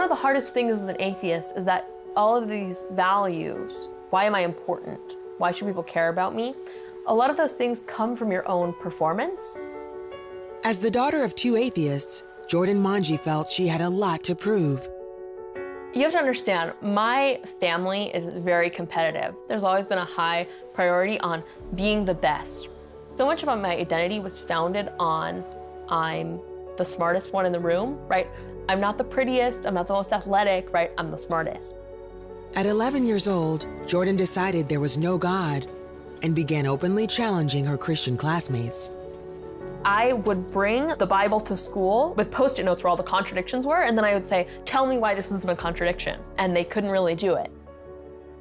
of the hardest things as an atheist is that all of these values, why am I important? Why should people care about me? A lot of those things come from your own performance. As the daughter of two atheists, Jordan Monge felt she had a lot to prove. You have to understand, my family is very competitive. There's always been a high priority on being the best. So much of my identity was founded on I'm the smartest one in the room, right? I'm not the prettiest, I'm not the most athletic, right? I'm the smartest. At 11 years old, Jordan decided there was no God and began openly challenging her Christian classmates. I would bring the Bible to school with Post-it notes where all the contradictions were, and then I would say, tell me why this isn't a contradiction. And they couldn't really do it.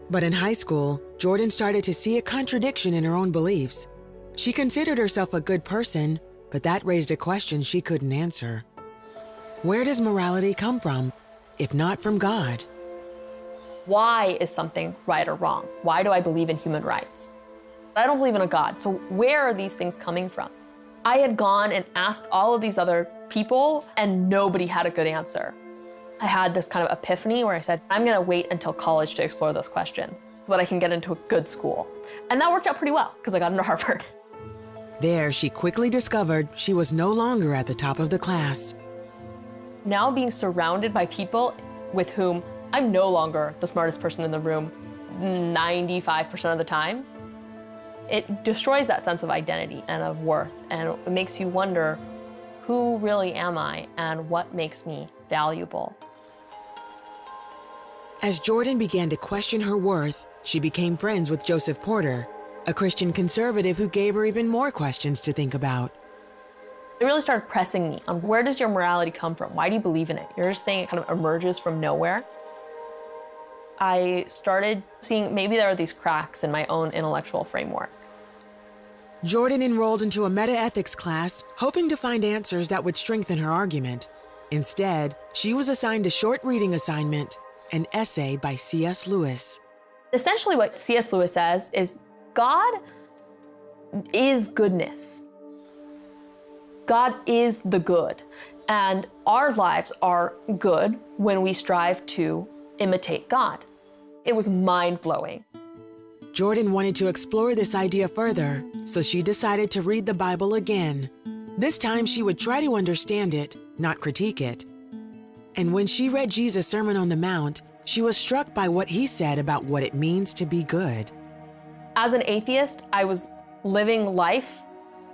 But in high school, Jordan started to see a contradiction in her own beliefs. She considered herself a good person, but that raised a question she couldn't answer. Where does morality come from, if not from God? Why is something right or wrong? Why do I believe in human rights? I don't believe in a God, so where are these things coming from? I had gone and asked all of these other people, and nobody had a good answer. I had this kind of epiphany where I said, I'm gonna wait until college to explore those questions so that I can get into a good school. And that worked out pretty well, because I got into Harvard. There, she quickly discovered she was no longer at the top of the class. Now being surrounded by people with whom I'm no longer the smartest person in the room 95% of the time, it destroys that sense of identity and of worth, and it makes you wonder, who really am I and what makes me valuable? As Jordan began to question her worth, she became friends with Joseph Porter, a Christian conservative who gave her even more questions to think about. It really started pressing me on, where does your morality come from? Why do you believe in it? You're just saying it kind of emerges from nowhere. I started seeing maybe there are these cracks in my own intellectual framework. Jordan enrolled into a meta-ethics class, hoping to find answers that would strengthen her argument. Instead, she was assigned a short reading assignment, an essay by C.S. Lewis. Essentially what C.S. Lewis says is God is goodness. God is the good, and our lives are good when we strive to imitate God. It was mind-blowing. Jordan wanted to explore this idea further, so she decided to read the Bible again. This time she would try to understand it, not critique it. And when she read Jesus' Sermon on the Mount, she was struck by what he said about what it means to be good. As an atheist, I was living life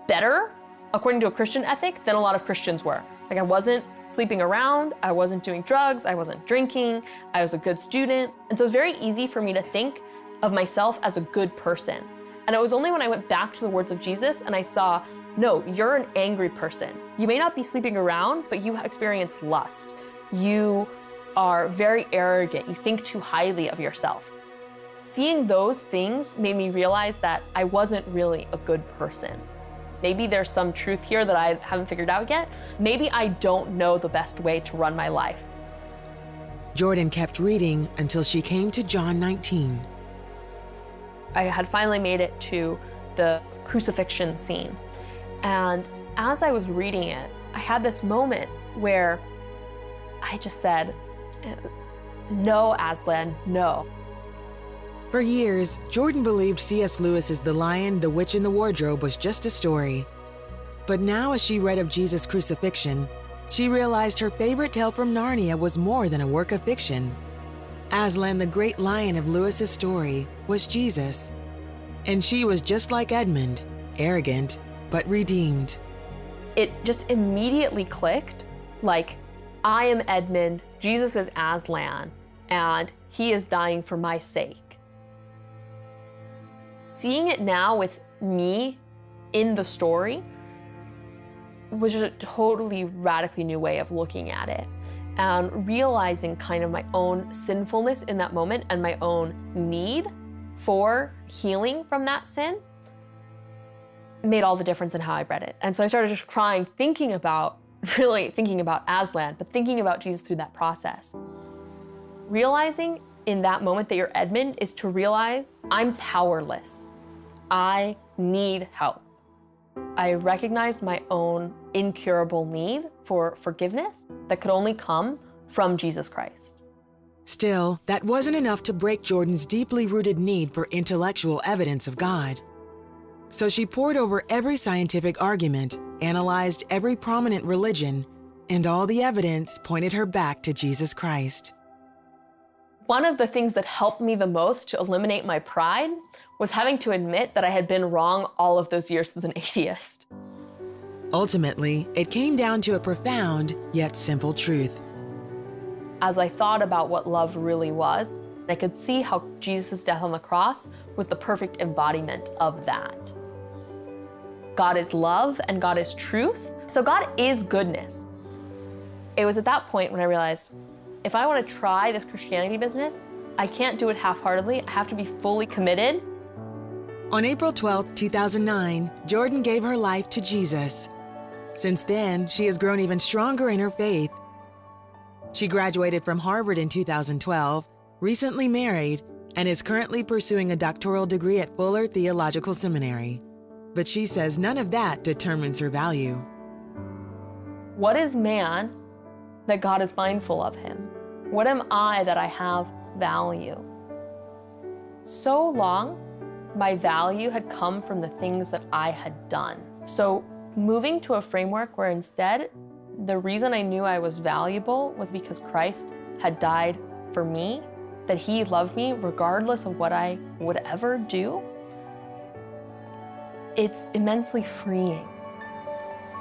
better, according to a Christian ethic, than a lot of Christians were. Like, I wasn't sleeping around, I wasn't doing drugs, I wasn't drinking, I was a good student. And so it's very easy for me to think of myself as a good person. And it was only when I went back to the words of Jesus and I saw, no, you're an angry person. You may not be sleeping around, but you experience lust. You are very arrogant. You think too highly of yourself. Seeing those things made me realize that I wasn't really a good person. Maybe there's some truth here that I haven't figured out yet. Maybe I don't know the best way to run my life. Jordan kept reading until she came to John 19. I had finally made it to the crucifixion scene. And as I was reading it, I had this moment where I just said, no, Aslan, no. For years, Jordan believed C.S. Lewis's The Lion, the Witch, and the Wardrobe was just a story. But now as she read of Jesus' crucifixion, she realized her favorite tale from Narnia was more than a work of fiction. Aslan, the great lion of Lewis's story, was Jesus. And she was just like Edmund, arrogant, but redeemed. It just immediately clicked, like, I am Edmund, Jesus is Aslan, and he is dying for my sake. Seeing it now with me in the story was just a totally radically new way of looking at it, and realizing kind of my own sinfulness in that moment and my own need for healing from that sin made all the difference in how I read it. And so I started just crying, really thinking about Aslan, but thinking about Jesus through that process. Realizing in that moment that you're Edmund is to realize I'm powerless. I need help. I recognized my own incurable need for forgiveness that could only come from Jesus Christ. Still, that wasn't enough to break Jordan's deeply rooted need for intellectual evidence of God. So she pored over every scientific argument, analyzed every prominent religion, and all the evidence pointed her back to Jesus Christ. One of the things that helped me the most to eliminate my pride was having to admit that I had been wrong all of those years as an atheist. Ultimately, it came down to a profound yet simple truth. As I thought about what love really was, I could see how Jesus' death on the cross was the perfect embodiment of that. God is love and God is truth, so God is goodness. It was at that point when I realized, if I want to try this Christianity business, I can't do it half-heartedly. I have to be fully committed. On April 12, 2009, Jordan gave her life to Jesus. Since then, she has grown even stronger in her faith. She graduated from Harvard in 2012, recently married, and is currently pursuing a doctoral degree at Fuller Theological Seminary. But she says none of that determines her value. What is man that God is mindful of him? What am I that I have value? So long, my value had come from the things that I had done. So moving to a framework where instead, the reason I knew I was valuable was because Christ had died for me, that he loved me regardless of what I would ever do. It's immensely freeing.